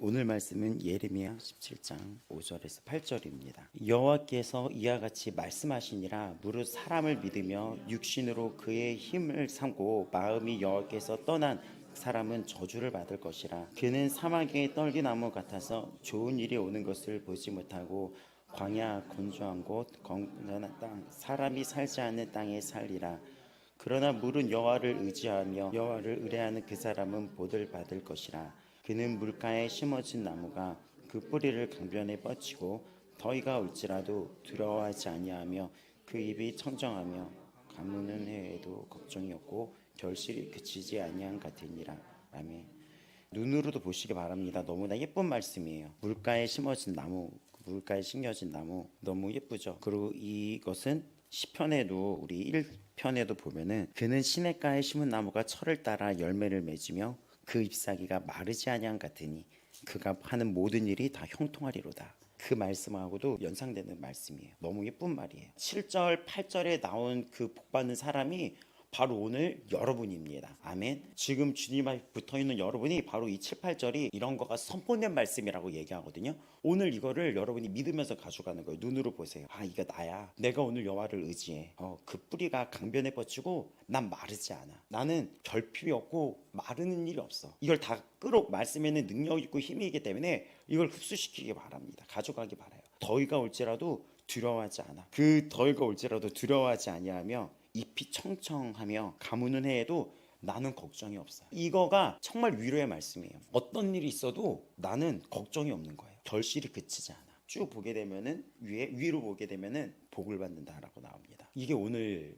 오늘 말씀은 예레미야 17장 5절에서 8절입니다. 여호와께서 이와 같이 말씀하시니라. 무릇 사람을 믿으며 육신으로 그의 힘을 삼고 마음이 여호와께서 떠난 사람은 저주를 받을 것이라. 그는 사막의 떨기나무 같아서 좋은 일이 오는 것을 보지 못하고 광야 건조한 곳 건전한 땅 사람이 살지 않는 땅에 살리라. 그러나 물은 여호와를 의지하며 여호와를 의뢰하는 그 사람은 복을 받을 것이라. 그는 물가에 심어진 나무가 그 뿌리를 강변에 뻗치고 더위가 올지라도 두려워하지 아니하며 그 입이 청정하며 가무는 해에도 걱정이 없고 결실이 그치지 아니한 같으니라. 아멘. 눈으로도 보시기 바랍니다. 너무나 예쁜 말씀이에요. 물가에 심어진 나무, 물가에 심겨진 나무 너무 예쁘죠. 그리고 이것은 시편에도 우리 1편에도 보면은 그는 시냇가에 심은 나무가 철을 따라 열매를 맺으며 그 잎사귀가 마르지 아니한 같으니 그가 하는 모든 일이 다 형통하리로다. 그 말씀하고도 연상되는 말씀이에요. 너무 예쁜 말이에요. 7절 8절에 나온 그 복받는 사람이 바로 오늘 여러분입니다. 아멘. 지금 주님에 붙어있는 여러분이 바로 이 7, 8절이 이런 거가 선포된 말씀이라고 얘기하거든요. 오늘 이거를 여러분이 믿으면서 가져가는 거예요. 눈으로 보세요. 아, 이거 나야. 내가 오늘 여호와를 의지해. 그 뿌리가 강변에 뻗치고 난 마르지 않아. 나는 결핍이 없고 마르는 일이 없어. 이걸 다 말씀에는 능력이 있고 힘이 있기 때문에 이걸 흡수시키기 바랍니다. 가져가기 바라요. 더위가 올지라도 두려워하지 않아. 그 더위가 올지라도 두려워하지 아니하며 잎이 청청하며 가무는 해에도 나는 걱정이 없어. 이거가 정말 위로의 말씀이에요. 어떤 일이 있어도 나는 걱정이 없는 거예요. 결실이 그치지 않아. 쭉 보게 되면은 위로 보게 되면은 복을 받는다라고 나옵니다. 이게 오늘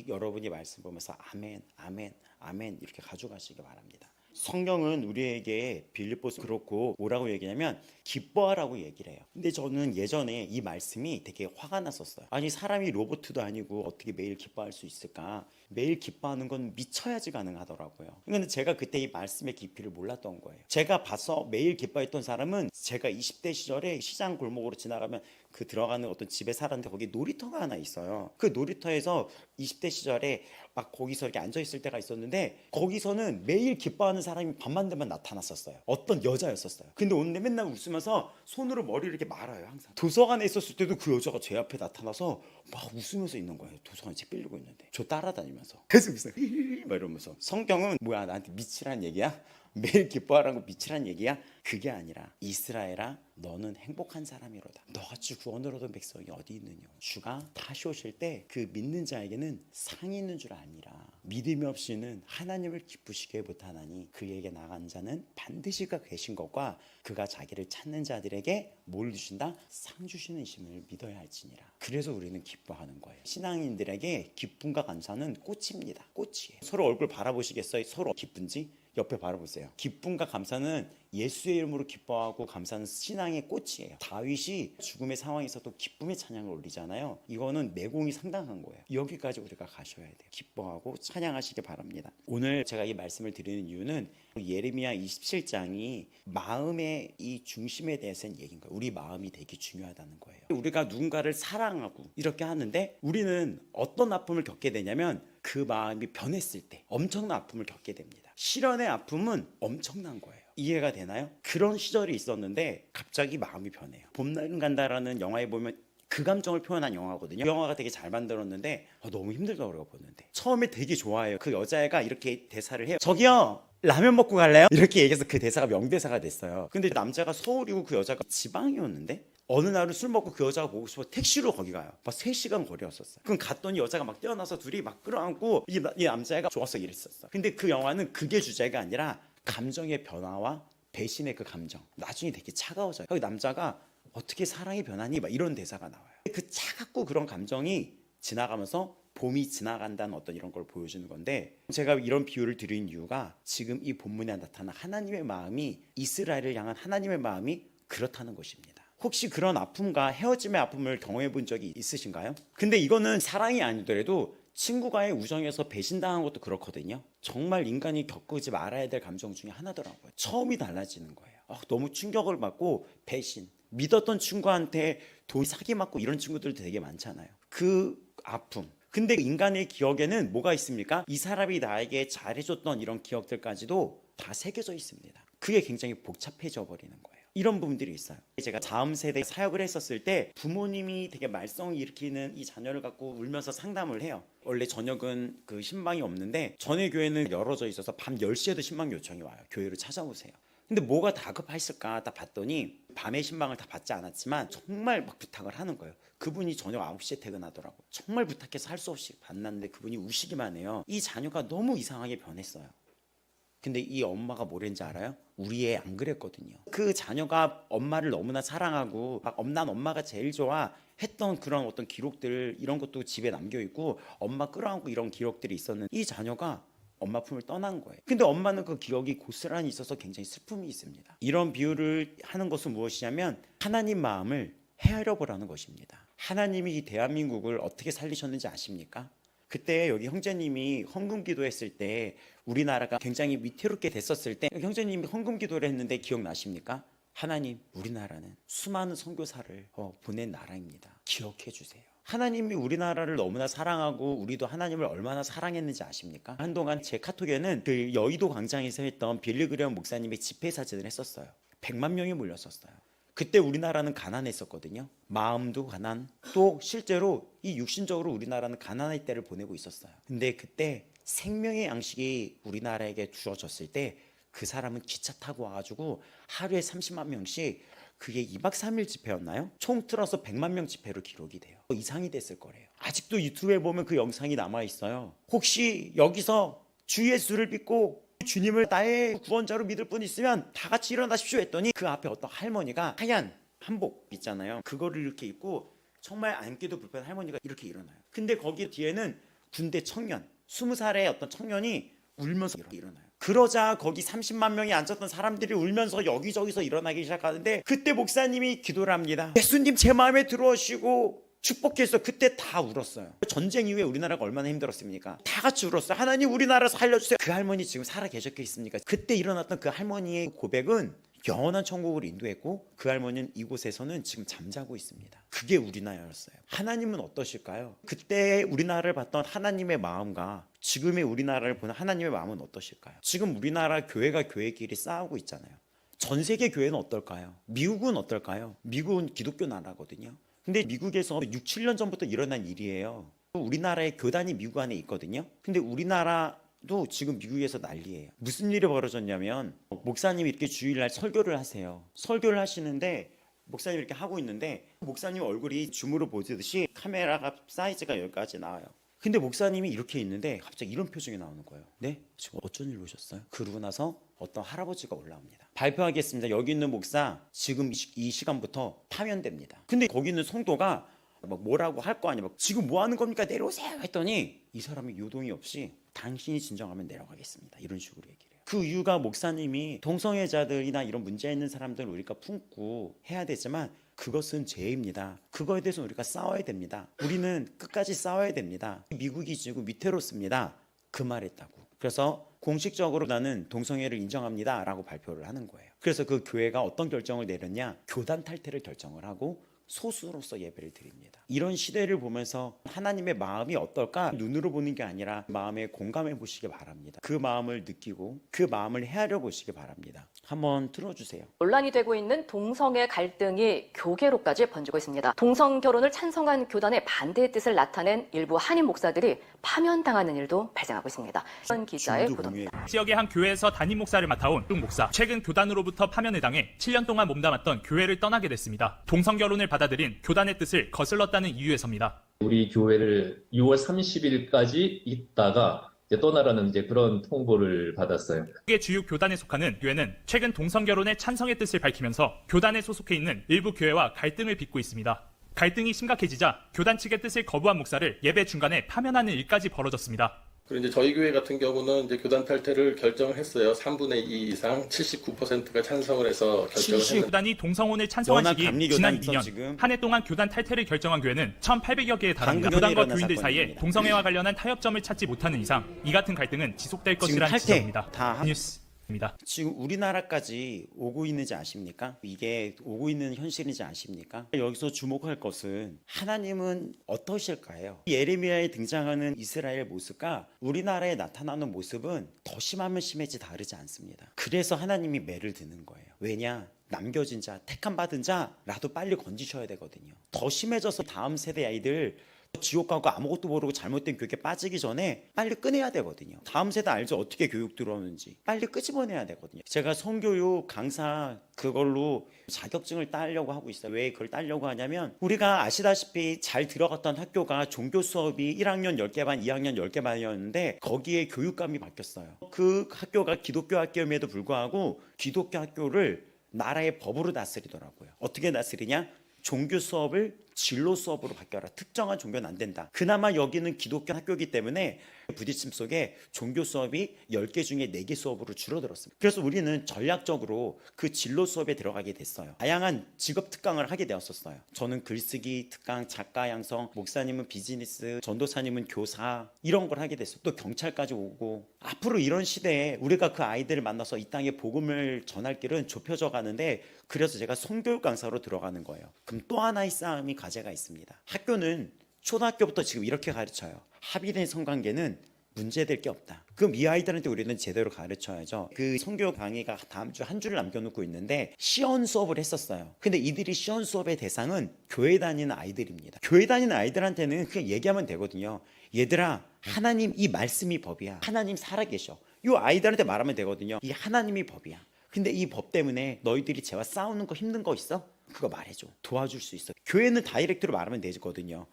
여러분이 말씀 보면서 아멘, 아멘, 아멘 이렇게 가져가시기 바랍니다. 성경은 우리에게 빌립보서 그렇고 뭐라고 얘기냐면 기뻐하라고 얘기를 해요. 근데 저는 예전에 이 말씀이 되게 화가 났었어요. 아니 사람이 로봇도 아니고 어떻게 매일 기뻐할 수 있을까? 매일 기뻐하는 건 미쳐야지 가능하더라고요. 근데 제가 그때 이 말씀의 깊이를 몰랐던 거예요. 제가 봐서 매일 기뻐했던 사람은 제가 20대 시절에 시장 골목으로 지나가면 그 들어가는 어떤 집에 살았는데 거기 놀이터가 하나 있어요. 그 놀이터에서 20대 시절에 막 거기서 이렇게 앉아있을 때가 있었는데 거기서는 매일 기뻐하는 사람이 밤만 되면 나타났었어요. 어떤 여자였었어요. 근데 오늘 맨날 웃으면서 손으로 머리를 이렇게 말아요. 항상 도서관에 있었을 때도 그 여자가 제 앞에 나타나서 막 웃으면서 있는 거예요. 도서관에 책 빌리고 있는데 저 따라다니면서 계속 웃어요. 막 이러면서. 성경은 뭐야 나한테 미치란 얘기야? 매일 기뻐하라고 미치란 얘기야? 그게 아니라 이스라엘아 너는 행복한 사람이로다. 너같이 구원을 얻은 백성이 어디 있느냐. 주가 다시 오실 때 그 믿는 자에게는 상이 있는 줄 아니라 믿음이 없이는 하나님을 기쁘시게 못하나니 그에게 나간 자는 반드시 그가 계신 것과 그가 자기를 찾는 자들에게 뭘 주신다? 상 주시는 이심을 믿어야 할지니라. 그래서 우리는 기뻐하는 거예요. 신앙인들에게 기쁨과 감사는 꽃입니다. 꽃이에요. 서로 얼굴 바라보시겠어요? 서로 기쁜지? 옆에 바라보세요. 기쁨과 감사는 예수의 이름으로 기뻐하고 감사는 신앙의 꽃이에요. 다윗이 죽음의 상황에서도 기쁨의 찬양을 올리잖아요. 이거는 내공이 상당한 거예요. 여기까지 우리가 가셔야 돼요. 기뻐하고 찬양하시기 바랍니다. 오늘 제가 이 말씀을 드리는 이유는 예레미야 27장이 마음의 이 중심에 대해서는 얘기인 거예요. 우리 마음이 되게 중요하다는 거예요. 우리가 누군가를 사랑하고 이렇게 하는데 우리는 어떤 아픔을 겪게 되냐면 그 마음이 변했을 때 엄청난 아픔을 겪게 됩니다. 실연의 아픔은 엄청난 거예요. 이해가 되나요? 그런 시절이 있었는데 갑자기 마음이 변해요. 봄날은 간다라는 영화에 보면 그 감정을 표현한 영화거든요. 영화가 되게 잘 만들었는데 너무 힘들더라고요 보는데. 처음에 되게 좋아해요. 그 여자애가 이렇게 대사를 해요. 저기요 라면 먹고 갈래요? 이렇게 얘기해서 그 대사가 명대사가 됐어요. 근데 남자가 서울이고 그 여자가 지방이었는데 어느 날은 술 먹고 그 여자가 보고 싶어 택시로 거기 가요. 막 3시간 거리였었어요. 그럼 갔더니 여자가 막 뛰어나서 둘이 막 끌어안고 이 남자애가 좋아서 이랬었어. 근데 그 영화는 그게 주제가 아니라 감정의 변화와 배신의 그 감정. 나중에 되게 차가워져요. 그 남자가 어떻게 사랑이 변하니? 막 이런 대사가 나와요. 그 차갑고 그런 감정이 지나가면서 봄이 지나간다는 어떤 이런 걸 보여주는 건데 제가 이런 비유를 드린 이유가 지금 이 본문에 나타난 하나님의 마음이 이스라엘을 향한 하나님의 마음이 그렇다는 것입니다. 혹시 그런 아픔과 헤어짐의 아픔을 경험해 본 적이 있으신가요? 근데 이거는 사랑이 아니더라도 친구와의 우정에서 배신당한 것도 그렇거든요. 정말 인간이 겪지 말아야 될 감정 중에 하나더라고요. 처음이 달라지는 거예요. 너무 충격을 받고 배신. 믿었던 친구한테 돈 사기맞고 이런 친구들도 되게 많잖아요. 그 아픔. 근데 인간의 기억에는 뭐가 있습니까? 이 사람이 나에게 잘해줬던 이런 기억들까지도 다 새겨져 있습니다. 그게 굉장히 복잡해져 버리는 거예요. 이런 부분들이 있어요. 제가 다음 세대 사역을 했었을 때 부모님이 되게 말썽을 일으키는 이 자녀를 갖고 울면서 상담을 해요. 원래 저녁은 그 신방이 없는데 전에 교회는 열어져 있어서 밤 10시에도 신방 요청이 와요. 교회를 찾아오세요. 근데 뭐가 다급했을까 딱 봤더니 밤에 신방을 다 받지 않았지만 정말 막 부탁을 하는 거예요. 그분이 저녁 9시에 퇴근하더라고. 정말 부탁해서 할 수 없이 받았는데 그분이 우시기만 해요. 이 자녀가 너무 이상하게 변했어요. 근데 이 엄마가 뭐랬는지 알아요? 우리 애 안 그랬거든요. 그 자녀가 엄마를 너무나 사랑하고 막 난 엄마가 제일 좋아 했던 그런 어떤 기록들 이런 것도 집에 남겨 있고 엄마 끌어안고 이런 기록들이 있었는데 이 자녀가 엄마 품을 떠난 거예요. 근데 엄마는 그 기억이 고스란히 있어서 굉장히 슬픔이 있습니다. 이런 비유를 하는 것은 무엇이냐면 하나님 마음을 헤아려 보라는 것입니다. 하나님이 이 대한민국을 어떻게 살리셨는지 아십니까? 그때 여기 형제님이 헌금 기도했을 때 우리나라가 굉장히 위태롭게 됐었을 때 형제님이 헌금 기도를 했는데 기억나십니까? 하나님, 우리나라는 수많은 선교사를 보낸 나라입니다. 기억해 주세요. 하나님이 우리나라를 너무나 사랑하고 우리도 하나님을 얼마나 사랑했는지 아십니까? 한동안 제 카톡에는 그 여의도 광장에서 했던 빌리 그레엄 목사님의 집회 사진을 했었어요. 100만 명이 몰렸었어요. 그때 우리나라는 가난했었거든요. 마음도 가난, 또 실제로 이 육신적으로 우리나라는 가난할 때를 보내고 있었어요. 근데 그때 생명의 양식이 우리나라에게 주어졌을 때 그 사람은 기차 타고 와가지고 하루에 30만 명씩 그게 2박 3일 집회였나요? 총 틀어서 100만 명 집회로 기록이 돼요. 이상이 됐을 거래요. 아직도 유튜브에 보면 그 영상이 남아있어요. 혹시 여기서 주 예수를 믿고 주님을 나의 구원자로 믿을 분 있으면 다 같이 일어나십시오 했더니 그 앞에 어떤 할머니가 하얀 한복 있잖아요. 그거를 이렇게 입고 정말 앉기도 불편한 할머니가 이렇게 일어나요. 근데 거기 뒤에는 군대 청년 20살의 어떤 청년이 울면서 일어나요. 그러자 거기 30만 명이 앉았던 사람들이 울면서 여기저기서 일어나기 시작하는데 그때 목사님이 기도를 합니다. 예수님 제 마음에 들어오시고 축복해서 그때 다 울었어요. 전쟁 이후에 우리나라가 얼마나 힘들었습니까? 다 같이 울었어요. 하나님 우리나라 살려주세요. 그 할머니 지금 살아 계셨겠습니까? 그때 일어났던 그 할머니의 고백은 영원한 천국을 인도했고 그 할머니는 이곳에서는 지금 잠자고 있습니다. 그게 우리나라였어요. 하나님은 어떠실까요? 그때 우리나라를 봤던 하나님의 마음과 지금의 우리나라를 보는 하나님의 마음은 어떠실까요? 지금 우리나라 교회가 교회끼리 싸우고 있잖아요. 전 세계 교회는 어떨까요? 미국은 어떨까요? 미국은 기독교 나라거든요. 근데 미국에서 6, 7년 전부터 일어난 일이에요. 우리나라의 교단이 미국 안에 있거든요. 근데 우리나라도 지금 미국에서 난리예요. 무슨 일이 벌어졌냐면 목사님이 이렇게 주일날 설교를 하세요. 설교를 하시는데 목사님이 이렇게 하고 있는데 목사님 얼굴이 줌으로 보듯이 카메라가 사이즈가 여기까지 나와요. 근데 목사님이 이렇게 있는데 갑자기 이런 표정이 나오는 거예요. 네? 지금 어쩐 일로 오셨어요? 그러고 나서 어떤 할아버지가 올라옵니다. 발표하겠습니다. 여기 있는 목사 지금 이 시간부터 파면됩니다. 근데 거기 있는 성도가 막 뭐라고 할 거 아니야. 막 지금 뭐 하는 겁니까? 내려오세요 했더니 이 사람이 요동이 없이 당신이 진정하면 내려가겠습니다. 이런 식으로 얘기를 해요. 그 이유가 목사님이 동성애자들이나 이런 문제 있는 사람들을 우리가 품고 해야 되지만 그것은 죄입니다. 그거에 대해서 우리가 싸워야 됩니다. 우리는 끝까지 싸워야 됩니다. 미국이 지금 위태롭습니다. 그 말했다고. 그래서 공식적으로 나는 동성애를 인정합니다 라고 발표를 하는 거예요. 그래서 그 교회가 어떤 결정을 내렸냐, 교단 탈퇴를 결정을 하고 소수로서 예배를 드립니다. 이런 시대를 보면서 하나님의 마음이 어떨까 눈으로 보는 게 아니라 마음에 공감해 보시기 바랍니다. 그 마음을 느끼고 그 마음을 헤아려 보시기 바랍니다. 한번 들어주세요. 논란이 되고 있는 동성애 갈등이 교계로까지 번지고 있습니다. 동성 결혼을 찬성한 교단의 반대의 뜻을 나타낸 일부 한인 목사들이 파면당하는 일도 발생하고 있습니다. 현 기자의 보도입니다. 지역의 한 교회에서 담임 목사를 맡아온 뚱 목사. 최근 교단으로부터 파면을 당해 7년 동안 몸담았던 교회를 떠나게 됐습니다. 동성 결혼을 받아들인 교단의 뜻을 거슬렀다는 이유에서입니다. 우리 교회를 6월 30일까지 있다가 이제 떠나라는 그런 통보를 받았어요. 세계 주요 교단에 속하는 교회는 최근 동성 결혼의 찬성의 뜻을 밝히면서 교단에 소속해 있는 일부 교회와 갈등을 빚고 있습니다. 갈등이 심각해지자 교단 측의 뜻을 거부한 목사를 예배 중간에 파면하는 일까지 벌어졌습니다. 그리고 이제 저희 교회 같은 경우는 이제 교단 탈퇴를 결정을 했어요. 3분의 2 이상 79%가 찬성을 해서 결정을 했는데 교단이 동성혼을 찬성한 시기 지난 2년 한 해 동안 교단 탈퇴를 결정한 교회는 1,800여 개에 달합니다. 교단과 교인들 사이에 동성애와 관련한 타협점을 찾지 못하는 이상 이 같은 갈등은 지속될 것이라는 지적입니다. 뉴스 지금 우리나라까지 오고 있는지 아십니까? 이게 오고 있는 현실인지 아십니까? 여기서 주목할 것은 하나님은 어떠실까요? 예레미야에 등장하는 이스라엘 모습과 우리나라에 나타나는 모습은 더 심하면 심해지 다르지 않습니다. 그래서 하나님이 매를 드는 거예요. 왜냐? 남겨진 자, 택함 받은 자라도 빨리 건지셔야 되거든요. 더 심해져서 다음 세대 아이들 지옥 가고 아무것도 모르고 잘못된 교육에 빠지기 전에 빨리 꺼내야 되거든요. 다음 세대 알죠? 어떻게 교육 들어오는지 빨리 끄집어내야 되거든요. 제가 성교육 강사 그걸로 자격증을 따려고 하고 있어요. 왜 그걸 따려고 하냐면 우리가 아시다시피 잘 들어갔던 학교가 종교 수업이 1학년 10개 반, 2학년 10개 반이었는데 거기에 교육감이 바뀌었어요. 그 학교가 기독교 학교임에도 불구하고 기독교 학교를 나라의 법으로 다스리더라고요. 어떻게 다스리냐? 종교 수업을 진로 수업으로 바뀌어라. 특정한 종교는 안 된다. 그나마 여기는 기독교 학교이기 때문에 부딪힘 속에 종교 수업이 10개 중에 4개 수업으로 줄어들었습니다. 그래서 우리는 전략적으로 그 진로 수업에 들어가게 됐어요. 다양한 직업 특강을 하게 되었었어요. 저는 글쓰기 특강, 작가 양성, 목사님은 비즈니스, 전도사님은 교사 이런 걸 하게 됐어요. 또 경찰까지 오고 앞으로 이런 시대에 우리가 그 아이들을 만나서 이 땅에 복음을 전할 길은 좁혀져 가는데 그래서 제가 성교육 강사로 들어가는 거예요. 그럼 또 하나의 싸움이 과제가 있습니다. 학교는 초등학교부터 지금 이렇게 가르쳐요. 합의된 성관계는 문제될 게 없다. 그럼 이 아이들한테 우리는 제대로 가르쳐야죠. 그 성교육 강의가 다음 주 한 주를 남겨놓고 있는데 시연 수업을 했었어요. 근데 이들이 시연 수업의 대상은 교회 다니는 아이들입니다. 교회 다니는 아이들한테는 그냥 얘기하면 되거든요. 얘들아, 하나님 이 말씀이 법이야. 하나님 살아계셔. 이 아이들한테 말하면 되거든요. 이 하나님이 법이야. 근데 이 법 때문에 너희들이 쟤와 싸우는 거 힘든 거 있어? 그거 말해줘. 도와줄 수 있어. 교회는 다이렉트로 말하면 되거든요.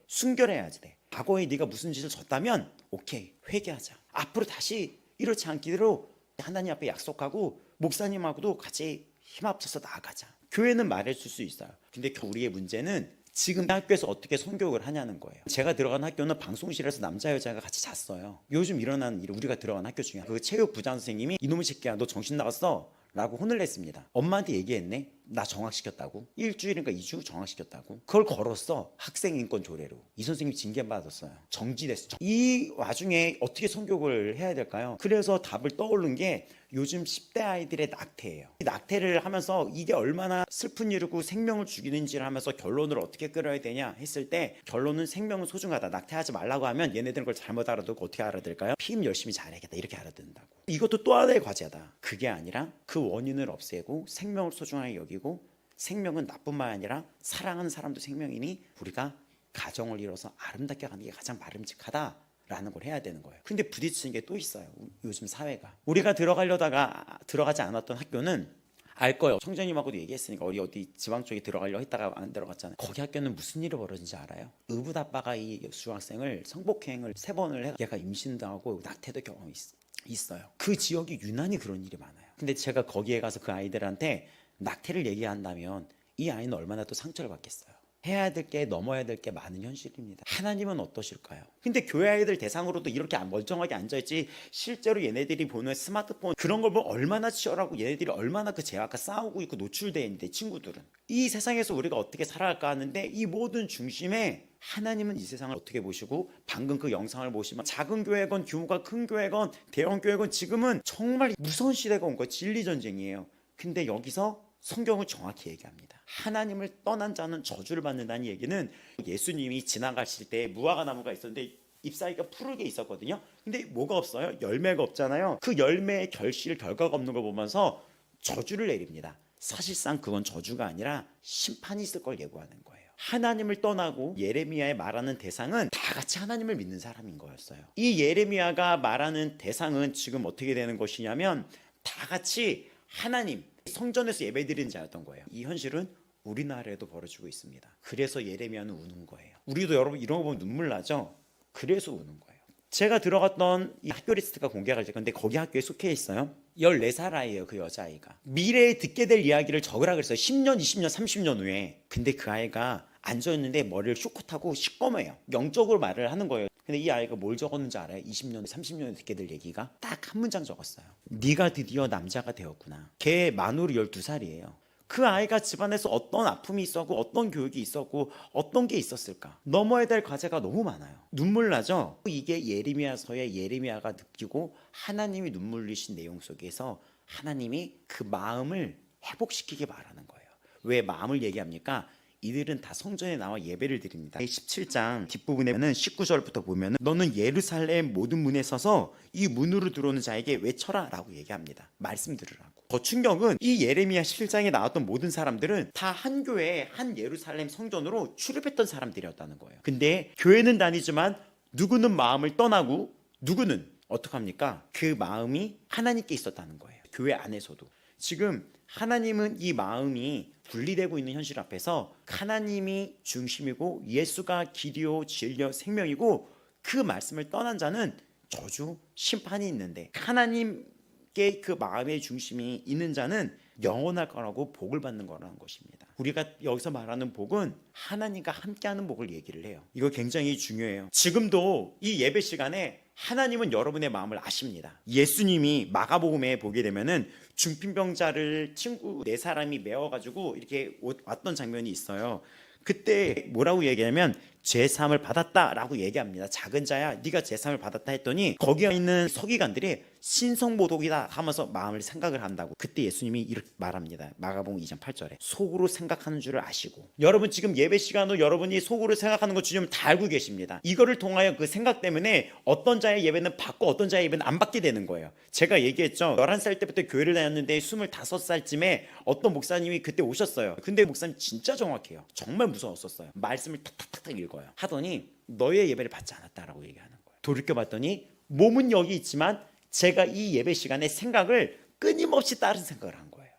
순결해야지 돼. 과거에 네가 무슨 짓을 졌다면 오케이, 회개하자. 앞으로 다시 이렇지 않기로 하나님 앞에 약속하고 목사님하고도 같이 힘 합쳐서 나아가자. 교회는 말해줄 수 있어요. 근데 우리의 문제는 지금 학교에서 어떻게 성교육을 하냐는 거예요. 제가 들어간 학교는 방송실에서 남자 여자가 같이 잤어요. 요즘 일어나는 일, 우리가 들어간 학교 중에 그 체육 부장 선생님이 이놈의 새끼야 너 정신 나갔어? 라고 혼을 냈습니다. 엄마한테 얘기했네. 나 정학시켰다고. 일주일인가 2주 정학시켰다고. 그걸 걸었어. 학생인권 조례로. 이 선생님이 징계받았어요. 정지됐어. 이 와중에 어떻게 성교육을 해야 될까요? 그래서 답을 떠오른 게 요즘 10대 아이들의 낙태예요. 이 낙태를 하면서 이게 얼마나 슬픈 일이고 생명을 죽이는지를 하면서 결론을 어떻게 끌어야 되냐 했을 때 결론은 생명은 소중하다. 낙태하지 말라고 하면 얘네들은 그걸 잘못 알아듣고 어떻게 알아들을까요? 피임 열심히 잘해야겠다. 이렇게 알아듣는다고. 이것도 또 하나의 과제다. 그게 아니라 그 원인을 없애고 생명을 소중하게 여기고 생명은 나뿐만 아니라 사랑하는 사람도 생명이니 우리가 가정을 이뤄서 아름답게 가는 게 가장 바람직하다. 라는 걸 해야 되는 거예요. 근데 부딪히는 게 또 있어요. 요즘 사회가. 우리가 들어가려다가 들어가지 않았던 학교는 알 거예요. 청장님하고도 얘기했으니까 어디 지방 쪽에 들어가려 했다가 안 들어갔잖아요. 거기 학교는 무슨 일이 벌어진지 알아요? 의붓 아빠가 이 중학생을 성폭행을 3번을 해 얘가 임신도 하고 낙태도 경험이 있어요. 그 지역이 유난히 그런 일이 많아요. 근데 제가 거기에 가서 그 아이들한테 낙태를 얘기한다면 이 아이는 얼마나 또 상처를 받겠어요. 해야 될 게 넘어야 될 게 많은 현실입니다. 하나님은 어떠실까요? 근데 교회 아이들 대상으로도 이렇게 멀쩡하게 앉아있지 실제로 얘네들이 보는 스마트폰 그런 걸 보면 얼마나 치열하고 얘네들이 얼마나 그 죄악과 싸우고 있고 노출되어 있는데 친구들은 이 세상에서 우리가 어떻게 살아갈까 하는데 이 모든 중심에 하나님은 이 세상을 어떻게 보시고 방금 그 영상을 보시면 작은 교회건 규모가 큰 교회건 대형 교회건 지금은 정말 무서운 시대가 온 거예요. 진리전쟁이에요. 근데 여기서 성경은 정확히 얘기합니다. 하나님을 떠난 자는 저주를 받는다는 얘기는 예수님이 지나가실 때 무화과 나무가 있었는데 잎사귀가 푸르게 있었거든요. 근데 뭐가 없어요? 열매가 없잖아요. 그 열매의 결과가 없는 걸 보면서 저주를 내립니다. 사실상 그건 저주가 아니라 심판이 있을 걸 예고하는 거예요. 하나님을 떠나고 예레미야의 말하는 대상은 다 같이 하나님을 믿는 사람인 거였어요. 이 예레미야가 말하는 대상은 지금 어떻게 되는 것이냐면 다 같이 하나님 성전에서 예배드리는 자였던 거예요. 이 현실은 우리나라에도 벌어지고 있습니다. 그래서 예레미야는 우는 거예요. 우리도 여러분 이런 거 보면 눈물 나죠? 그래서 우는 거예요. 제가 들어갔던 이 학교 리스트가 공개가 될 건데 거기 학교에 속해 있어요. 14살 아이예요. 그 여자아이가. 미래에 듣게 될 이야기를 적으라 그랬어요. 10년, 20년, 30년 후에. 근데 그 아이가 앉아있는데 머리를 쇼컷하고 시꺼매요. 영적으로 말을 하는 거예요. 근데 이 아이가 뭘 적었는지 알아요? 20년, 30년에 듣게 될 얘기가 딱 한 문장 적었어요. 네가 드디어 남자가 되었구나. 걔 만으로 12살이에요. 그 아이가 집안에서 어떤 아픔이 있었고 어떤 교육이 있었고 어떤 게 있었을까? 넘어야 될 과제가 너무 많아요. 눈물 나죠? 이게 예레미야서의 예레미야가 느끼고 하나님이 눈물 흘리신 내용 속에서 하나님이 그 마음을 회복시키게 말하는 거예요. 왜 마음을 얘기합니까? 이들은 다 성전에 나와 예배를 드립니다. 17장 뒷부분에는 19절부터 보면 너는 예루살렘 모든 문에 서서 이 문으로 들어오는 자에게 외쳐라 라고 얘기합니다. 말씀 들으라고. 더 충격은 이 예레미야 17장에 나왔던 모든 사람들은 다 한 교회 한 예루살렘 성전으로 출입했던 사람들이었다는 거예요. 근데 교회는 다니지만 누구는 마음을 떠나고 누구는 어떡합니까? 그 마음이 하나님께 있었다는 거예요. 교회 안에서도. 지금 하나님은 이 마음이 분리되고 있는 현실 앞에서 하나님이 중심이고 예수가 길이요 진리요 생명이고 그 말씀을 떠난 자는 저주 심판이 있는데 하나님께 그 마음의 중심이 있는 자는 영원할 거라고 복을 받는 거라는 것입니다. 우리가 여기서 말하는 복은 하나님과 함께하는 복을 얘기를 해요. 이거 굉장히 중요해요. 지금도 이 예배 시간에 하나님은 여러분의 마음을 아십니다. 예수님이 마가복음에 보게 되면은 중풍병자를 친구 4사람이 메워가지고 이렇게 왔던 장면이 있어요. 그때 뭐라고 얘기하냐면 제사함을 받았다라고 얘기합니다. 작은 자야 네가 제사함을 받았다 했더니 거기에 있는 서기관들이 신성모독이다 하면서 마음을 생각을 한다고. 그때 예수님이 이렇게 말합니다. 마가복음 2장 8절에 속으로 생각하는 줄을 아시고. 여러분 지금 예배 시간도 여러분이 속으로 생각하는 거 주님 다 알고 계십니다. 이거를 통하여 그 생각 때문에 어떤 자의 예배는 받고 어떤 자의 예배는 안 받게 되는 거예요. 제가 얘기했죠. 11살 때부터 교회를 다녔는데 25살쯤에 어떤 목사님이 그때 오셨어요. 근데 목사님 진짜 정확해요. 정말 무서웠었어요. 말씀을 탁탁탁탁 읽어요. 하더니 너의 예배를 받지 않았다라고 얘기하는 거예요. 돌이켜봤더니 몸은 여기 있지만 제가 이 예배 시간에 생각을 끊임없이 다른 생각을 한 거예요.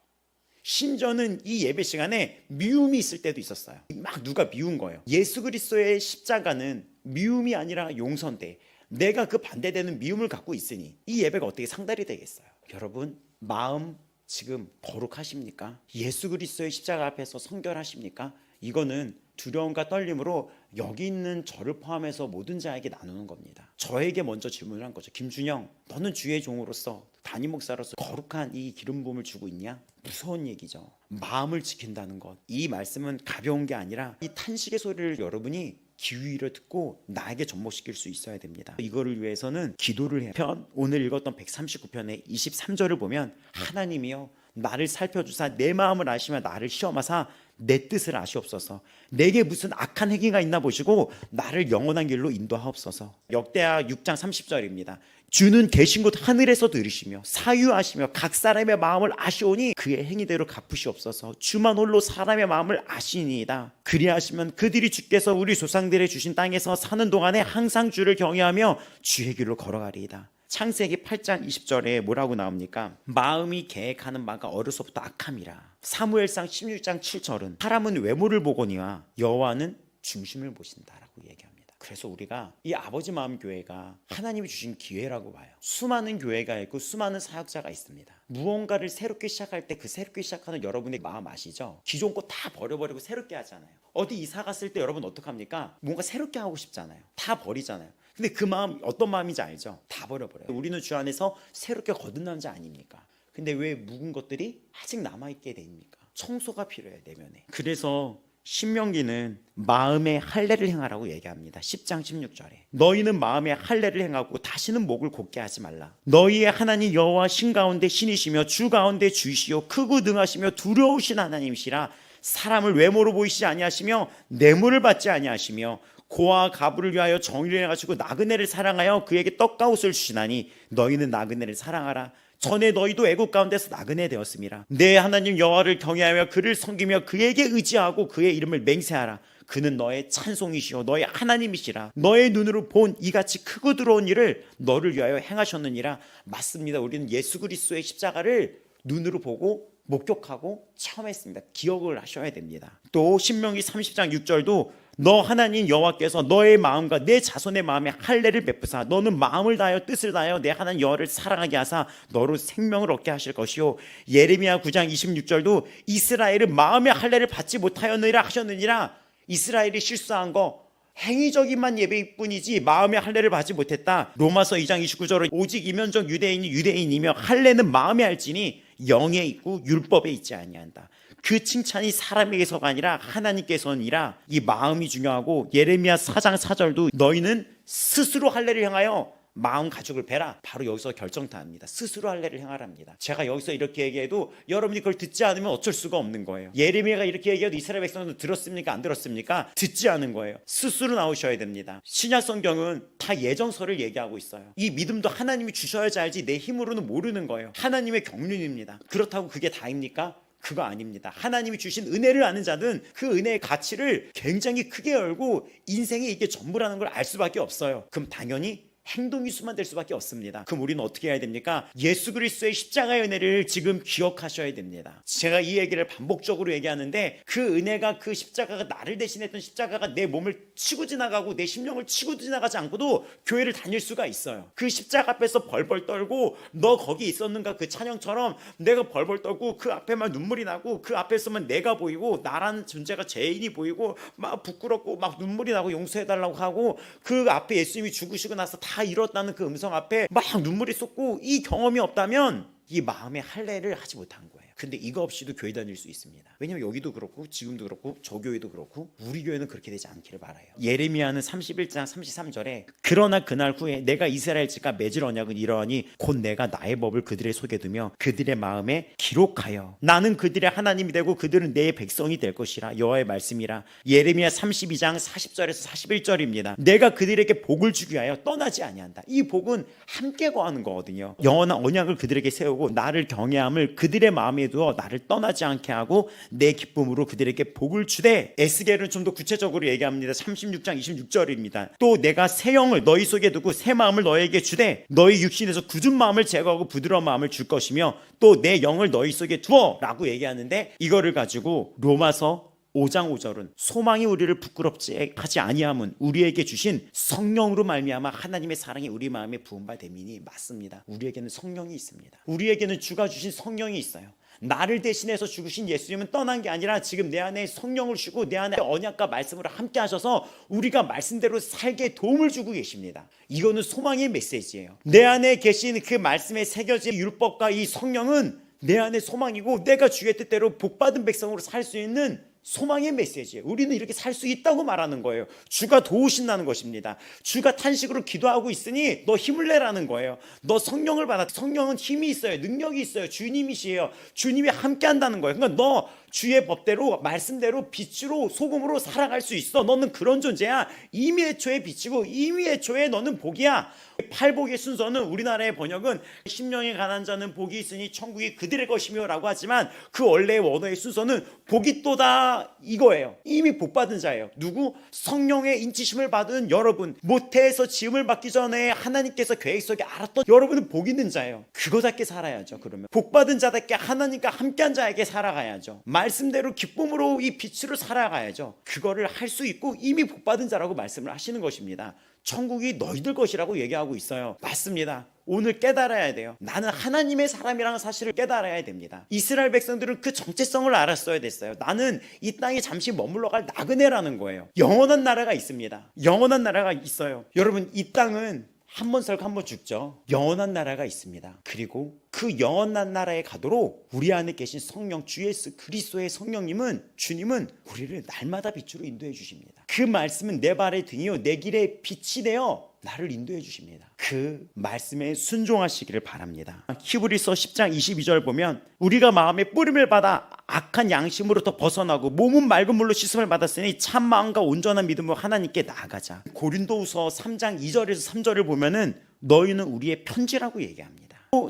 심지어는 이 예배 시간에 미움이 있을 때도 있었어요. 막 누가 미운 거예요. 예수 그리스도의 십자가는 미움이 아니라 용서인데 내가 그 반대되는 미움을 갖고 있으니 이 예배가 어떻게 상달이 되겠어요? 여러분 마음 지금 거룩하십니까? 예수 그리스도의 십자가 앞에서 성결하십니까? 이거는 두려움과 떨림으로 여기 있는 저를 포함해서 모든 자에게 나누는 겁니다. 저에게 먼저 질문을 한 거죠. 김준영, 너는 주의 종으로서 담임 목사로서 거룩한 이 기름 부음을 주고 있냐? 무서운 얘기죠. 마음을 지킨다는 것. 이 말씀은 가벼운 게 아니라 이 탄식의 소리를 여러분이 귀위를 듣고 나에게 접목시킬 수 있어야 됩니다. 이거를 위해서는 기도를 해요. 오늘 읽었던 139편의 23절을 보면 하나님이여 나를 살펴주사 내 마음을 아시며 나를 시험하사 내 뜻을 아시옵소서. 내게 무슨 악한 행위가 있나 보시고 나를 영원한 길로 인도하옵소서. 역대하 6장 30절입니다. 주는 계신 곳 하늘에서 들으시며 사유하시며 각 사람의 마음을 아시오니 그의 행위대로 갚으시옵소서. 주만 홀로 사람의 마음을 아시니이다. 그리하시면 그들이 주께서 우리 조상들의 주신 땅에서 사는 동안에 항상 주를 경외하며 주의 길로 걸어가리이다. 창세기 8장 20절에 뭐라고 나옵니까? 마음이 계획하는 바가 어려서부터 악함이라. 사무엘상 16장 7절은 사람은 외모를 보거니와 여호와는 중심을 보신다라고 얘기합니다. 그래서 우리가 이 아버지 마음 교회가 하나님이 주신 기회라고 봐요. 수많은 교회가 있고 수많은 사역자가 있습니다. 무언가를 새롭게 시작할 때 그 새롭게 시작하는 여러분의 마음 아시죠? 기존 거 다 버려버리고 새롭게 하잖아요. 어디 이사 갔을 때 여러분 어떡합니까? 뭔가 새롭게 하고 싶잖아요. 다 버리잖아요. 근데 그 마음 어떤 마음인지 알죠? 다 버려버려요. 우리는 주 안에서 새롭게 거듭난 자 아닙니까? 근데 왜 묵은 것들이 아직 남아있게 됩니까? 청소가 필요해요, 내면에. 그래서 신명기는 마음의 할례를 행하라고 얘기합니다. 10장 16절에 너희는 마음의 할례를 행하고 다시는 목을 곧게 하지 말라. 너희의 하나님 여호와 신 가운데 신이시며 주 가운데 주이시요 크고 능하시며 두려우신 하나님이시라. 사람을 외모로 보이시지 아니하시며 뇌물을 받지 아니하시며 고와 가부를 위하여 정의를 행하시고 나그네를 사랑하여 그에게 떡과 옷을 주시나니 너희는 나그네를 사랑하라. 전에 너희도 애국 가운데서 나그네 되었음이라. 내 하나님 여호와를 경외하며 그를 섬기며 그에게 의지하고 그의 이름을 맹세하라. 그는 너의 찬송이시오 너의 하나님이시라. 너의 눈으로 본 이같이 크고 두려운 일을 너를 위하여 행하셨느니라. 맞습니다. 우리는 예수 그리스도의 십자가를 눈으로 보고 목격하고 체험했습니다. 기억을 하셔야 됩니다. 또 신명기 30장 6절도 너 하나님 여호와께서 너의 마음과 내 자손의 마음에 할례를 베푸사 너는 마음을 다하여 뜻을 다하여 내 하나님 여호와를 사랑하게 하사 너로 생명을 얻게 하실 것이요. 예레미야 9장 26절도 이스라엘은 마음의 할례를 받지 못하였느니라 하셨느니라. 이스라엘이 실수한 거 행위적인만 예배일 뿐이지 마음의 할례를 받지 못했다. 로마서 2장 29절은 오직 이면적 유대인이 유대인이며 할례는 마음에 할지니 영에 있고 율법에 있지 아니한다. 그 칭찬이 사람에게서가 아니라 하나님께서니라. 이 마음이 중요하고 예레미야 4장 4절도 너희는 스스로 할례를 향하여 마음 가죽을 베라. 바로 여기서 결정타입니다. 스스로 할례를 행하랍니다. 제가 여기서 이렇게 얘기해도 여러분이 그걸 듣지 않으면 어쩔 수가 없는 거예요. 예레미야가 이렇게 얘기해도 이스라엘 백성들은 들었습니까? 안 들었습니까? 듣지 않은 거예요. 스스로 나오셔야 됩니다. 신약 성경은 다 예정서를 얘기하고 있어요. 이 믿음도 하나님이 주셔야지 알지 내 힘으로는 모르는 거예요. 하나님의 경륜입니다. 그렇다고 그게 다입니까? 그거 아닙니다. 하나님이 주신 은혜를 아는 자는 그 은혜의 가치를 굉장히 크게 열고 인생에 이게 전부라는 걸 알 수밖에 없어요. 그럼 당연히 행동이 수만될 수밖에 없습니다. 그럼 우리는 어떻게 해야 됩니까? 예수 그리스도의 십자가의 은혜를 지금 기억하셔야 됩니다. 제가 이 얘기를 반복적으로 얘기하는데 그 은혜가, 그 십자가가, 나를 대신했던 십자가가 내 몸을 치고 지나가고 내 심령을 치고 지나가지 않고도 교회를 다닐 수가 있어요. 그 십자가 앞에서 벌벌 떨고 너 거기 있었는가 그 찬양처럼 내가 벌벌 떨고 그 앞에만 눈물이 나고 그 앞에서만 내가 보이고 나라는 존재가 죄인이 보이고 막 부끄럽고 막 눈물이 나고 용서해달라고 하고 그 앞에 예수님이 죽으시고 나서 다 잃었다는 그 음성 앞에 막 눈물이 쏟고 이 경험이 없다면 이 마음의 할례를 하지 못한 거예요. 근데 이거 없이도 교회 다닐 수 있습니다. 왜냐면 여기도 그렇고 지금도 그렇고 저 교회도 그렇고 우리 교회는 그렇게 되지 않기를 바라요. 예레미야는 31장 33절에 그러나 그날 후에 내가 이스라엘 집과 맺을 언약은 이러하니 곧 내가 나의 법을 그들의 속에 두며 그들의 마음에 기록하여 나는 그들의 하나님이 되고 그들은 내 백성이 될 것이라. 여호와의 말씀이라. 예레미야 32장 40절에서 41절입니다. 내가 그들에게 복을 주기 위하여 떠나지 아니한다. 이 복은 함께 거하는 거거든요. 영원한 언약을 그들에게 세우고 나를 경외함을 그들의 마음에 두어 나를 떠나지 않게 하고 내 기쁨으로 그들에게 복을 주되. 에스겔은 좀 더 구체적으로 얘기합니다. 36장 26절입니다. 또 내가 새 영을 너희 속에 두고 새 마음을 너희에게 주되 너희 육신에서 굳은 마음을 제거하고 부드러운 마음을 줄 것이며 또 내 영을 너희 속에 두어 라고 얘기하는데, 이거를 가지고 로마서 5장 5절은 소망이 우리를 부끄럽지 하지 아니함은 우리에게 주신 성령으로 말미암아 하나님의 사랑이 우리 마음에 부은 바 됨이니. 맞습니다. 우리에게는 성령이 있습니다. 우리에게는 주가 주신 성령이 있어요. 나를 대신해서 죽으신 예수님은 떠난 게 아니라 지금 내 안에 성령을 주고 내 안에 언약과 말씀으로 함께 하셔서 우리가 말씀대로 살게 도움을 주고 계십니다. 이거는 소망의 메시지예요. 내 안에 계신 그 말씀에 새겨진 율법과 이 성령은 내 안에 소망이고 내가 주의 뜻대로 복받은 백성으로 살 수 있는 소망의 메시지예요. 우리는 이렇게 살 수 있다고 말하는 거예요. 주가 도우신다는 것입니다. 주가 탄식으로 기도하고 있으니 너 힘을 내라는 거예요. 너 성령을 받아. 성령은 힘이 있어요. 능력이 있어요. 주님이시에요. 주님이 함께 한다는 거예요. 그러니까 너 주의 법대로 말씀대로 빛으로 소금으로 살아갈 수 있어. 너는 그런 존재야. 이미 애초에 빛이고 이미 애초에 너는 복이야. 팔복의 순서는 우리나라의 번역은 심령에 가난 자는 복이 있으니 천국이 그들의 것이며 라고 하지만 그 원래의 원어의 순서는 복이 또다 이거예요. 이미 복받은 자예요. 누구? 성령의 인치심을 받은 여러분. 모태에서 지음을 받기 전에 하나님께서 계획 속에 알았던 여러분은 복 있는 자예요. 그거답게 살아야죠. 그러면 복받은 자답게 하나님과 함께한 자에게 살아가야죠. 말씀대로 기쁨으로 이 빛으로 살아가야죠. 그거를 할 수 있고 이미 복받은 자라고 말씀을 하시는 것입니다. 천국이 너희들 것이라고 얘기하고 있어요. 맞습니다. 오늘 깨달아야 돼요. 나는 하나님의 사람이라는 사실을 깨달아야 됩니다. 이스라엘 백성들은 그 정체성을 알았어야 됐어요. 나는 이 땅에 잠시 머물러 갈 나그네라는 거예요. 영원한 나라가 있습니다. 영원한 나라가 있어요. 여러분, 이 땅은 한 번 살고 한 번 죽죠. 영원한 나라가 있습니다. 그리고 그 영원한 나라에 가도록 우리 안에 계신 성령, 주 예수 그리스도의 성령님은, 주님은 우리를 날마다 빛으로 인도해 주십니다. 그 말씀은 내 발의 등이요 내 길의 빛이 되어 나를 인도해 주십니다. 그 말씀에 순종하시기를 바랍니다. 히브리서 10장 22절 보면 우리가 마음에 뿌림을 받아 악한 양심으로부터 벗어나고 몸은 맑은 물로 씻음을 받았으니 참 마음과 온전한 믿음으로 하나님께 나아가자. 고린도후서 3장 2절에서 3절을 보면은 너희는 우리의 편지라고 얘기합니다.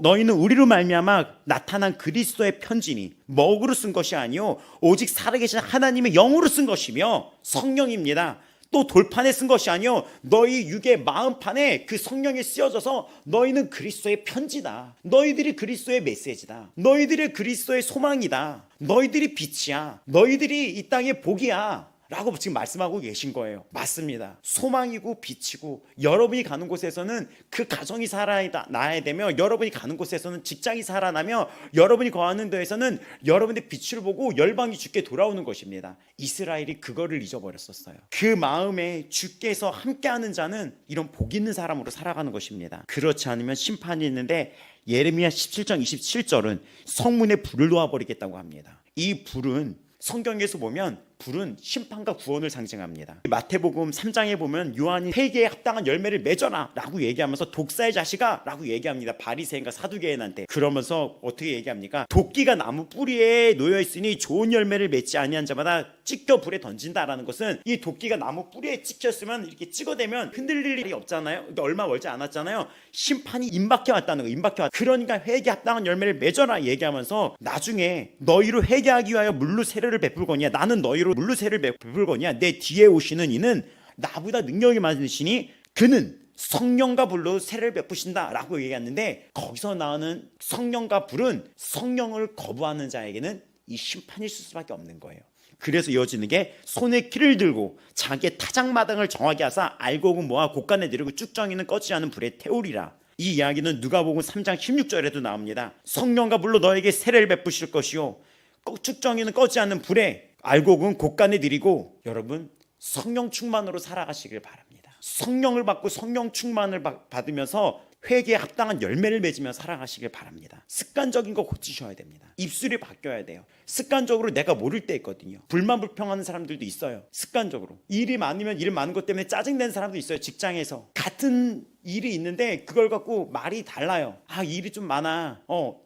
너희는 우리로 말미암아 나타난 그리스도의 편지니 먹으로 쓴 것이 아니요 오직 살아계신 하나님의 영으로 쓴 것이며 성령입니다. 또 돌판에 쓴 것이 아니요 너희 육의 마음판에 그 성령이 쓰여져서 너희는 그리스도의 편지다. 너희들이 그리스도의 메시지다. 너희들이 그리스도의 소망이다. 너희들이 빛이야. 너희들이 이 땅의 복이야 라고 지금 말씀하고 계신 거예요. 맞습니다. 소망이고 빛이고 여러분이 가는 곳에서는 그 가정이 살아나야 되며 여러분이 가는 곳에서는 직장이 살아나며 여러분이 거하는 데에서는 여러분의 빛을 보고 열방이 주께 돌아오는 것입니다. 이스라엘이 그거를 잊어버렸었어요. 그 마음에 주께서 함께하는 자는 이런 복 있는 사람으로 살아가는 것입니다. 그렇지 않으면 심판이 있는데 예레미야 17장 27절은 성문에 불을 놓아버리겠다고 합니다. 이 불은 성경에서 보면 불은 심판과 구원을 상징합니다. 마태복음 3장에 보면 요한이 회개에 합당한 열매를 맺어라 라고 얘기하면서 독사의 자식아 라고 얘기합니다. 바리새인과 사두개인한테. 그러면서 어떻게 얘기합니까? 도끼가 나무 뿌리에 놓여있으니 좋은 열매를 맺지 아니한 자마다 찢겨 불에 던진다라는 것은 이 도끼가 나무 뿌리에 찍혔으면 이렇게 찍어대면 흔들릴 일이 없잖아요. 얼마 멀지 않았잖아요. 심판이 임박해 왔다는 거예요. 임박해 왔. 그러니까 회개에 합당한 열매를 맺어라 얘기하면서 나중에 너희로 회개하기 위하여 물로 세례를 베풀거니와 나는 너희로 물로 세를 베풀거니와 내 뒤에 오시는 이는 나보다 능력이 많으시니 그는 성령과 불로 세례를 베푸신다 라고 얘기했는데 거기서 나오는 성령과 불은 성령을 거부하는 자에게는 이 심판이 있을 수밖에 없는 거예요. 그래서 이어지는 게 손에 키를 들고 자기의 타작마당을 정하게 하사 알곡은 모아 곳간에 내리고 쭉정이는 꺼지지 않은 불에 태우리라. 이 이야기는 누가복음 3장 16절에도 나옵니다. 성령과 불로 너에게 세례를 베푸실 것이요 쭉정이는 꺼지지 않는 불에 알곡은 곳간에 들이고 여러분 성령 충만으로 살아가시길 바랍니다. 성령을 받고 성령 충만을 받으면서 회개에 합당한 열매를 맺으며 살아가시길 바랍니다. 습관적인 거 고치셔야 됩니다. 입술이 바뀌어야 돼요. 습관적으로 내가 모를 때 있거든요. 불만불평하는 사람들도 있어요. 습관적으로 일이 많으면 일 많은 것 때문에 짜증내는 사람도 있어요. 직장에서 같은 일이 있는데 그걸 갖고 말이 달라요. 아 일이 좀 많아.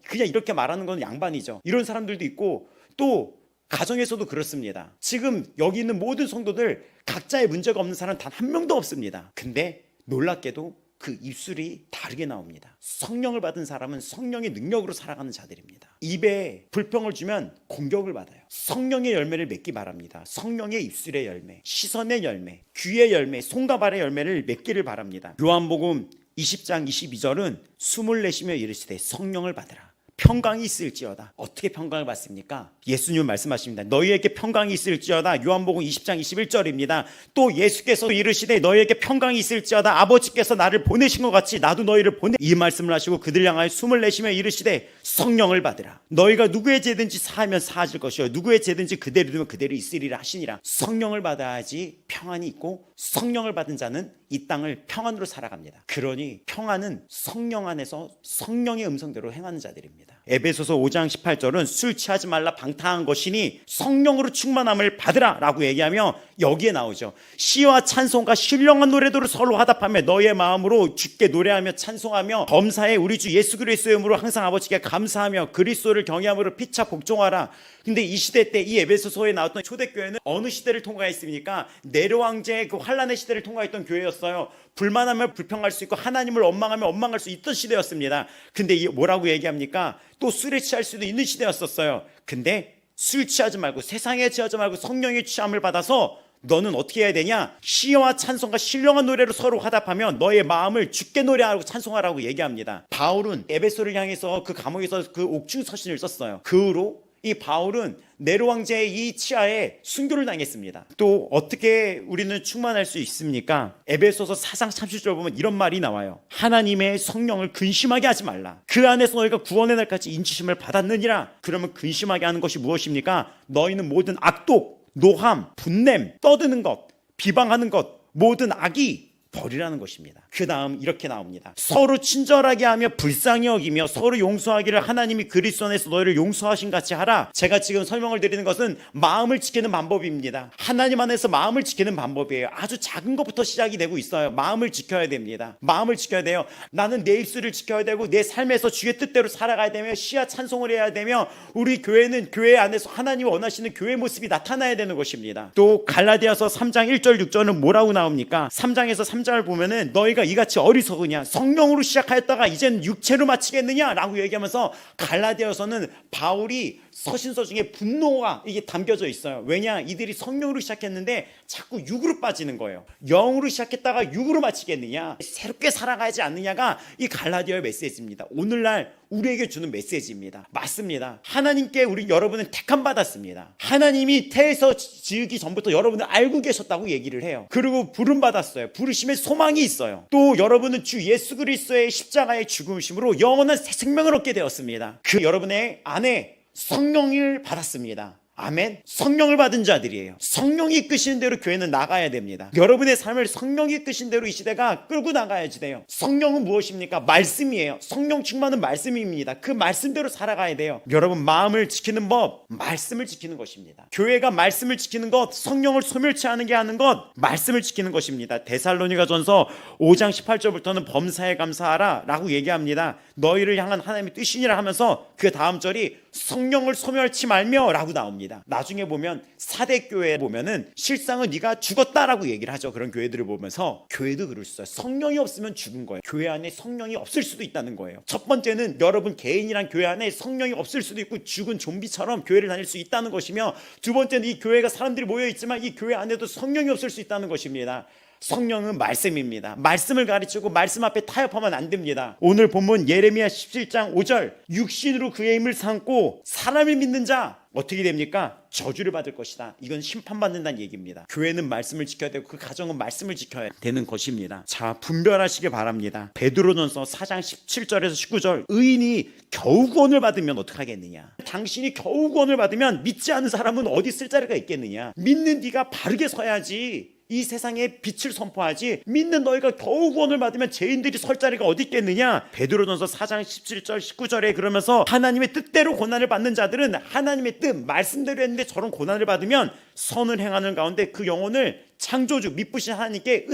그냥 이렇게 말하는 건 양반이죠. 이런 사람들도 있고 또 가정에서도 그렇습니다. 지금 여기 있는 모든 성도들 각자의 문제가 없는 사람 단 한 명도 없습니다. 근데 놀랍게도 그 입술이 다르게 나옵니다. 성령을 받은 사람은 성령의 능력으로 살아가는 자들입니다. 입에 불평을 주면 공격을 받아요. 성령의 열매를 맺기 바랍니다. 성령의 입술의 열매, 시선의 열매, 귀의 열매, 손과 발의 열매를 맺기를 바랍니다. 요한복음 20장 22절은 숨을 내쉬며 이르시되 성령을 받으라. 평강이 있을지어다. 어떻게 평강을 받습니까? 예수님은 말씀하십니다. 너희에게 평강이 있을지어다. 요한복음 20장 21절입니다. 또 예수께서 이르시되 너희에게 평강이 있을지어다. 아버지께서 나를 보내신 것 같이 나도 너희를 보내. 이 말씀을 하시고 그들 향하여 숨을 내쉬며 이르시되 성령을 받으라. 너희가 누구의 죄든지 사하면 사하질 것이요 누구의 죄든지 그대로 두면 그대로 있으리라 하시니라. 성령을 받아야지 평안이 있고 성령을 받은 자는 이 땅을 평안으로 살아갑니다. 그러니 평안은 성령 안에서 성령의 음성대로 행하는 자들입니다. 에베소서 5장 18절은 술 취하지 말라 방탕한 것이니 성령으로 충만함을 받으라 라고 얘기하며 여기에 나오죠. 시와 찬송과 신령한 노래도를 서로 화답하며 너희의 마음으로 주께 노래하며 찬송하며 범사에 우리 주 예수 그리스도의 이름으로 항상 아버지께 감사하며 그리스도를 경외함으로 피차 복종하라. 근데 이 시대 때 이 에베소서에 나왔던 초대교회는 어느 시대를 통과했습니까? 네로 왕제의 그 환란의 시대를 통과했던 교회였어요. 불만하면 불평할 수 있고 하나님을 원망하면 원망할 수 있던 시대였습니다. 근데 이 뭐라고 얘기합니까? 또 술에 취할 수도 있는 시대였었어요. 근데 술 취하지 말고 세상에 취하지 말고 성령의 취함을 받아서 너는 어떻게 해야 되냐? 시와 찬송과 신령한 노래로 서로 화답하며 너의 마음을 주께 노래하고 찬송하라고 얘기합니다. 바울은 에베소를 향해서 그 감옥에서 그 옥중 서신을 썼어요. 그 후로 이 바울은 네로 왕제의 이 치하에 순교를 당했습니다. 또 어떻게 우리는 충만할 수 있습니까? 에베소서 4장 30절 보면 이런 말이 나와요. 하나님의 성령을 근심하게 하지 말라. 그 안에서 너희가 구원의 날까지 인치심을 받았느니라. 그러면 근심하게 하는 것이 무엇입니까? 너희는 모든 악독, 노함, 분냄, 떠드는 것, 비방하는 것, 모든 악이 버리라는 것입니다. 그 다음 이렇게 나옵니다. 서로 친절하게 하며 불쌍히 여기며 서로 용서하기를 하나님이 그리스도 안에서 너희를 용서하신 같이 하라. 제가 지금 설명을 드리는 것은 마음을 지키는 방법입니다. 하나님 안에서 마음을 지키는 방법이에요. 아주 작은 것부터 시작이 되고 있어요. 마음을 지켜야 됩니다. 마음을 지켜야 돼요. 나는 내 입술을 지켜야 되고 내 삶에서 주의 뜻대로 살아가야 되며 시와 찬송을 해야 되며 우리 교회는 교회 안에서 하나님이 원하시는 교회 모습이 나타나야 되는 것입니다. 또 갈라디아서 3장 1절 6절은 뭐라고 나옵니까? 3장에서 3장을 보면은 너희가 이같이 어리석으냐 성령으로 시작하였다가 이젠 육체로 마치겠느냐 라고 얘기하면서 갈라디아서는 바울이 서신서 중에 분노가 이게 담겨져 있어요. 왜냐? 이들이 성령으로 시작했는데 자꾸 육으로 빠지는 거예요. 영으로 시작했다가 육으로 마치겠느냐, 새롭게 살아가지 않느냐가 이 갈라디아의 메시지입니다. 오늘날 우리에게 주는 메시지입니다. 맞습니다. 하나님께 우리 여러분은 택함 받았습니다. 하나님이 태에서 지으기 전부터 여러분을 알고 계셨다고 얘기를 해요. 그리고 부름 받았어요. 부르심에 소망이 있어요. 또 여러분은 주 예수 그리스도의 십자가의 죽으심으로 영원한 새 생명을 얻게 되었습니다. 그 여러분의 안에 성령을 받았습니다. 아멘. 성령을 받은 자들이에요. 성령이 이끄시는 대로 교회는 나가야 됩니다. 여러분의 삶을 성령이 이끄신 대로 이 시대가 끌고 나가야지 돼요. 성령은 무엇입니까? 말씀이에요. 성령 충만은 말씀입니다. 그 말씀대로 살아가야 돼요. 여러분, 마음을 지키는 법, 말씀을 지키는 것입니다. 교회가 말씀을 지키는 것, 성령을 소멸치 않게 하는 것, 말씀을 지키는 것입니다. 데살로니가전서 5장 18절부터는 범사에 감사하라 라고 얘기합니다. 너희를 향한 하나님의 뜻이니라 하면서 그 다음 절이 성령을 소멸치 말며 라고 나옵니다. 나중에 보면 사대교회 보면은 실상은 네가 죽었다라고 얘기를 하죠. 그런 교회들을 보면서 교회도 그럴 수 있어요. 성령이 없으면 죽은 거예요. 교회 안에 성령이 없을 수도 있다는 거예요. 첫 번째는 여러분 개인이란 교회 안에 성령이 없을 수도 있고 죽은 좀비처럼 교회를 다닐 수 있다는 것이며, 두 번째는 이 교회가 사람들이 모여 있지만 이 교회 안에도 성령이 없을 수 있다는 것입니다. 성령은 말씀입니다. 말씀을 가르치고 말씀 앞에 타협하면 안 됩니다. 오늘 본문 예레미야 17장 5절, 육신으로 그의 힘을 삼고 사람을 믿는 자 어떻게 됩니까? 저주를 받을 것이다. 이건 심판받는다는 얘기입니다. 교회는 말씀을 지켜야 되고 그 가정은 말씀을 지켜야 되는 것입니다. 자, 분별하시기 바랍니다. 베드로전서 4장 17절에서 19절, 의인이 겨우 구원을 받으면 어떡하겠느냐? 당신이 겨우 구원을 받으면 믿지 않은 사람은 어디 쓸 자리가 있겠느냐? 믿는 네가 바르게 서야지 이 세상에 빛을 선포하지, 믿는 너희가 겨우 구원을 받으면 죄인들이 설 자리가 어디 있겠느냐? 베드로전서 4장 17절 19절에 그러면서 하나님의 뜻대로 고난을 받는 자들은 하나님의 뜻 말씀대로 했는데 저런 고난을 받으면 선을 행하는 가운데 그 영혼을 창조주 미쁘신 하나님께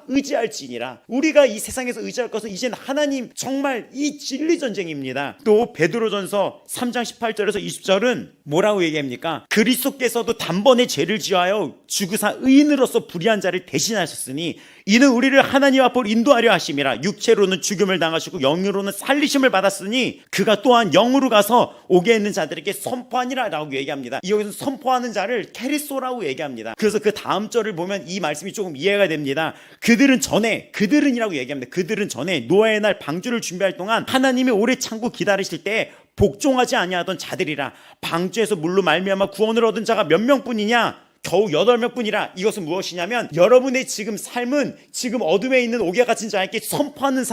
의지할지니라. 우리가 이 세상에서 의지할 것은 이제는 하나님, 정말 이 진리 전쟁입니다. 또 베드로전서 3장 18절에서 20절은 뭐라고 얘기합니까? 그리스도께서도 단번에 죄를 지어하여 죽으사 의인으로서 불의한 자를 대신하셨으니 이는 우리를 하나님 앞으로 인도하려 하심이라. 육체로는 죽음을 당하시고 영으로는 살리심을 받았으니 그가 또한 영으로 가서 옥에 있는 자들에게 선포하니라 라고 얘기합니다. 여기서 선포하는 자를 캐리소라고 얘기합니다. 그래서 그 다음 절을 보면 이 말씀이 조금 이해가 됩니다. 그들은이라고 얘기합니다. 그들은 전에 노아의 날 방주를 준비할 동안 하나님이 오래 참고 기다리실 때 복종하지 아니하던 자들이라. 방주에서 물로 말미암아 구원을 얻은 자가 몇 명뿐이냐? 겨우 8명뿐이라. 이것은 무엇이냐면 여러분의 지금 삶은 지금 어둠에 있는 옥에 갇힌 자에게 선포하는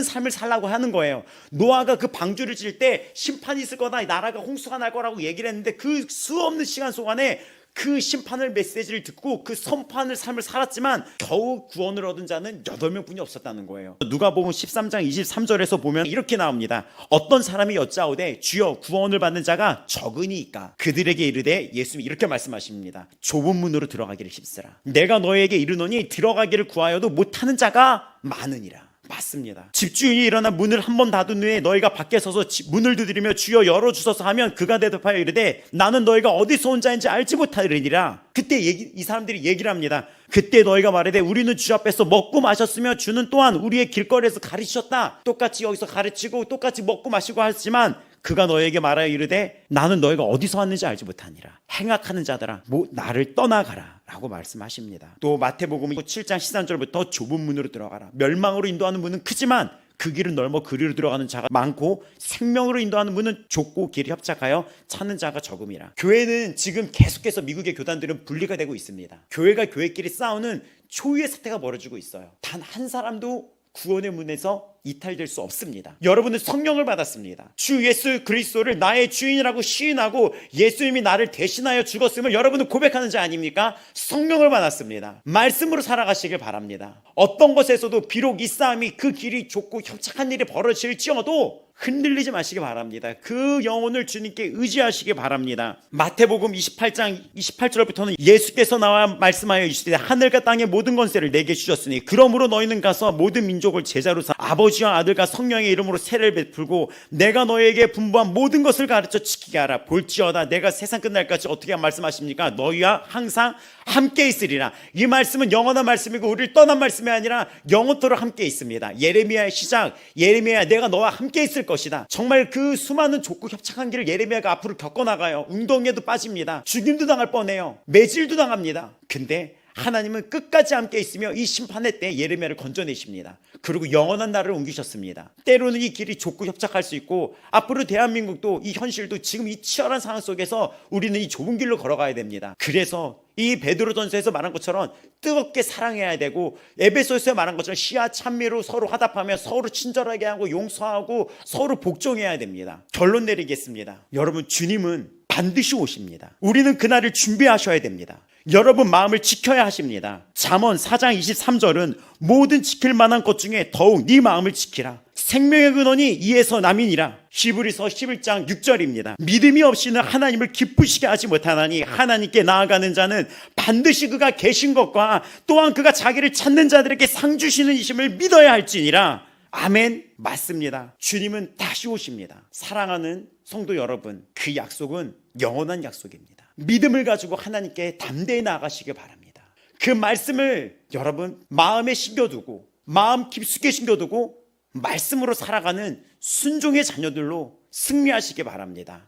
삶을 살라고 하는 거예요. 노아가 그 방주를 질 때 심판이 있을 거다, 나라가 홍수가 날 거라고 얘기를 했는데 그 수없는 시간 동안에 그 심판을 메시지를 듣고 그 선포하는 삶을 살았지만 겨우 구원을 얻은 자는 8명뿐이 없었다는 거예요. 누가복음 13장 23절에서 보면 이렇게 나옵니다. 어떤 사람이 여짜오되 주여 구원을 받는 자가 적으니까 그들에게 이르되, 예수님이 이렇게 말씀하십니다. 좁은 문으로 들어가기를 힘쓰라. 내가 너에게 이르노니 들어가기를 구하여도 못하는 자가 많으니라. 맞습니다. 집주인이 일어나 문을 한 번 닫은 후에 너희가 밖에 서서 문을 두드리며 주여 열어주소서 하면 그가 대답하여 이르되 나는 너희가 어디서 온 자인지 알지 못하리니라. 그때 이 사람들이 얘기를 합니다. 그때 너희가 말하되 우리는 주 앞에서 먹고 마셨으며 주는 또한 우리의 길거리에서 가르치셨다. 똑같이 여기서 가르치고 똑같이 먹고 마시고 하지만 그가 너에게 말하여 이르되 나는 너희가 어디서 왔는지 알지 못하니라. 행악하는 자들아 나를 떠나가라 라고 말씀하십니다. 또 마태복음 7장 13절부터 좁은 문으로 들어가라. 멸망으로 인도하는 문은 크지만 그 길은 넓어 그리로 들어가는 자가 많고 생명으로 인도하는 문은 좁고 길이 협착하여 찾는 자가 적음이라. 교회는 지금 계속해서 미국의 교단들은 분리가 되고 있습니다. 교회가 교회끼리 싸우는 초유의 사태가 벌어지고 있어요. 단 한 사람도 구원의 문에서 이탈될 수 없습니다. 여러분은 성령을 받았습니다. 주 예수 그리스도를 나의 주인이라고 시인하고 예수님이 나를 대신하여 죽었음을 여러분은 고백하는 자 아닙니까? 성령을 받았습니다. 말씀으로 살아가시길 바랍니다. 어떤 것에서도 비록 이 싸움이 그 길이 좁고 협착한 일이 벌어질지어도 흔들리지 마시기 바랍니다. 그 영혼을 주님께 의지하시기 바랍니다. 마태복음 28장 28절부터는 예수께서 나와 말씀하여 이르시되 하늘과 땅의 모든 권세를 내게 주셨으니 그러므로 너희는 가서 모든 민족을 제자로 삼아 아버지와 아들과 성령의 이름으로 세례를 베풀고 내가 너희에게 분부한 모든 것을 가르쳐 지키게 하라. 볼지어다 내가 세상 끝날까지 어떻게 말씀하십니까? 너희와 항상 함께 있으리라. 이 말씀은 영원한 말씀이고 우리를 떠난 말씀이 아니라 영원토록 함께 있습니다. 예레미야의 시작, 예레미야 내가 너와 함께 있을 것이다. 정말 그 수많은 좁고 협착한 길을 예레미야가 앞으로 겪어나가요. 웅덩이에도 빠집니다. 죽임도 당할 뻔해요. 매질도 당합니다. 근데 하나님은 끝까지 함께 있으며 이 심판의 때 예레미야를 건져내십니다. 그리고 영원한 나라를 옮기셨습니다. 때로는 이 길이 좁고 협착할 수 있고 앞으로 대한민국도 이 현실도 지금 이 치열한 상황 속에서 우리는 이 좁은 길로 걸어가야 됩니다. 그래서 이 베드로전서에서 말한 것처럼 뜨겁게 사랑해야 되고 에베소서에 말한 것처럼 시와 찬미로 서로 화답하며 서로 친절하게 하고 용서하고 서로 복종해야 됩니다. 결론 내리겠습니다. 여러분, 주님은 반드시 오십니다. 우리는 그날을 준비하셔야 됩니다. 여러분 마음을 지켜야 하십니다. 잠언 4장 23절은 모든 지킬 만한 것 중에 더욱 네 마음을 지키라. 생명의 근원이 이에서 남이니라. 히브리서 11장 6절입니다. 믿음이 없이는 하나님을 기쁘시게 하지 못하나니 하나님께 나아가는 자는 반드시 그가 계신 것과 또한 그가 자기를 찾는 자들에게 상 주시는 이심을 믿어야 할지니라. 아멘. 맞습니다. 주님은 다시 오십니다. 사랑하는 성도 여러분, 그 약속은 영원한 약속입니다. 믿음을 가지고 하나님께 담대히 나아가시길 바랍니다. 그 말씀을 여러분 마음에 심겨두고 마음 깊숙이 심겨두고 말씀으로 살아가는 순종의 자녀들로 승리하시기 바랍니다.